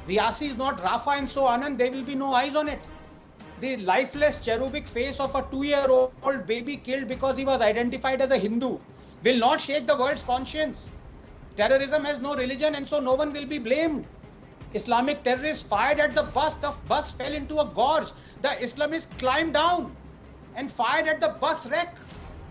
Reasi is not Rafa, and so Anand, there will be no eyes on it. The lifeless cherubic face of a 2-year-old baby killed because he was identified as a Hindu will not shake the world's conscience. Terrorism has no religion, and so no one will be blamed. Islamic terrorists fired at the bus. The bus fell into a gorge. The Islamists climbed down and fired at the bus wreck,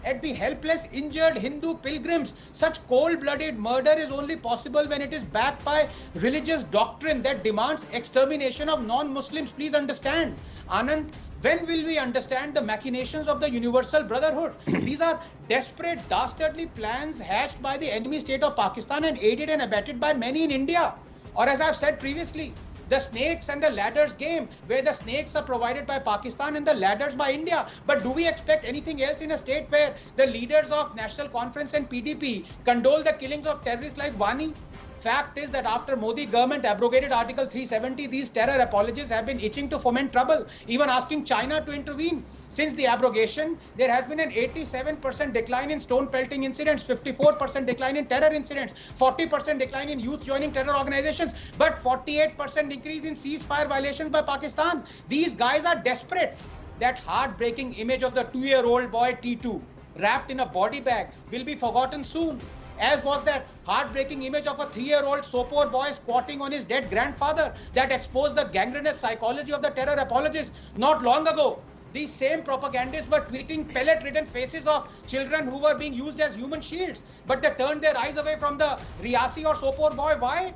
at the helpless, injured Hindu pilgrims. Such cold-blooded murder is only possible when it is backed by religious doctrine that demands extermination of non-Muslims. Please understand. Anand, when will we understand the machinations of the Universal Brotherhood? These are desperate, dastardly plans hatched by the enemy state of Pakistan and aided and abetted by many in India. Or as I've said previously, the snakes and the ladders game, where the snakes are provided by Pakistan and the ladders by India. But do we expect anything else in a state where the leaders of National Conference and PDP condole the killings of terrorists like Wani? Fact is that after Modi government abrogated Article 370, these terror apologists have been itching to foment trouble, even asking China to intervene. Since the abrogation, there has been an 87% decline in stone pelting incidents, 54% decline in terror incidents, 40% decline in youth joining terror organizations, but 48% increase in ceasefire violations by Pakistan. These guys are desperate. That heartbreaking image of the 2-year-old boy T2 wrapped in a body bag will be forgotten soon, as was that heartbreaking image of a 3-year-old Sopore boy squatting on his dead grandfather that exposed the gangrenous psychology of the terror apologists not long ago. These same propagandists were tweeting pellet-ridden faces of children who were being used as human shields, but they turned their eyes away from the Reasi or Sopore boy. Why?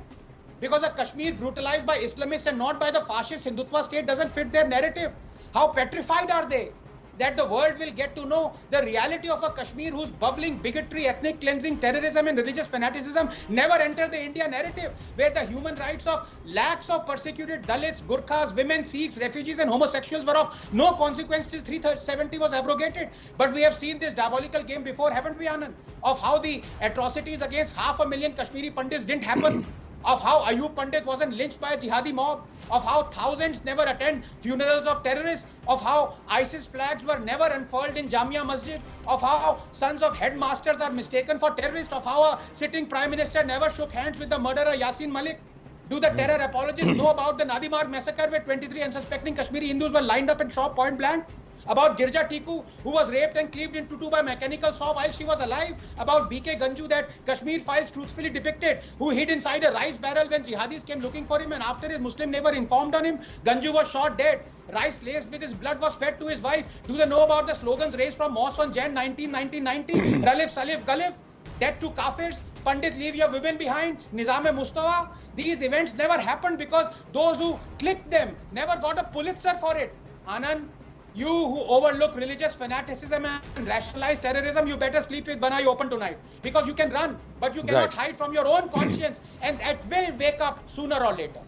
Because a Kashmir brutalized by Islamists and not by the fascist Hindutva state doesn't fit their narrative. How petrified are they that the world will get to know the reality of a Kashmir whose bubbling bigotry, ethnic cleansing, terrorism and religious fanaticism never enter the India narrative, where the human rights of lakhs of persecuted Dalits, Gurkhas, women, Sikhs, refugees and homosexuals were of no consequence till 370 was abrogated. But we have seen this diabolical game before, haven't we, Anand? Of how the atrocities against 500,000 Kashmiri Pandits didn't happen. Of how Ayub Pandit wasn't lynched by a jihadi mob, of how thousands never attend funerals of terrorists, of how ISIS flags were never unfurled in Jamia Masjid, of how sons of headmasters are mistaken for terrorists, of how a sitting prime minister never shook hands with the murderer Yasin Malik. Do the terror apologists know about the Nadimarg massacre where 23 unsuspecting Kashmiri Hindus were lined up and shot point blank? About Girja Tiku, who was raped and cleaved into two by mechanical saw while she was alive? About BK Ganju, that Kashmir Files truthfully depicted, who hid inside a rice barrel when jihadis came looking for him, and after his Muslim neighbor informed on him, Ganju was shot dead. Rice laced with his blood was fed to his wife. Do they know about the slogans raised from mosques on Jan 19, 1990? Ralif, Salif, Galif, death to Kafirs, Pandit, leave your women behind, Nizam-e Mustafa. These events never happened because those who clicked them never got a Pulitzer for it. Anand, you who overlook religious fanaticism and rationalize terrorism, you better sleep with one eye open tonight. Because you can run, but you cannot hide from your own conscience, and it will wake up sooner or later.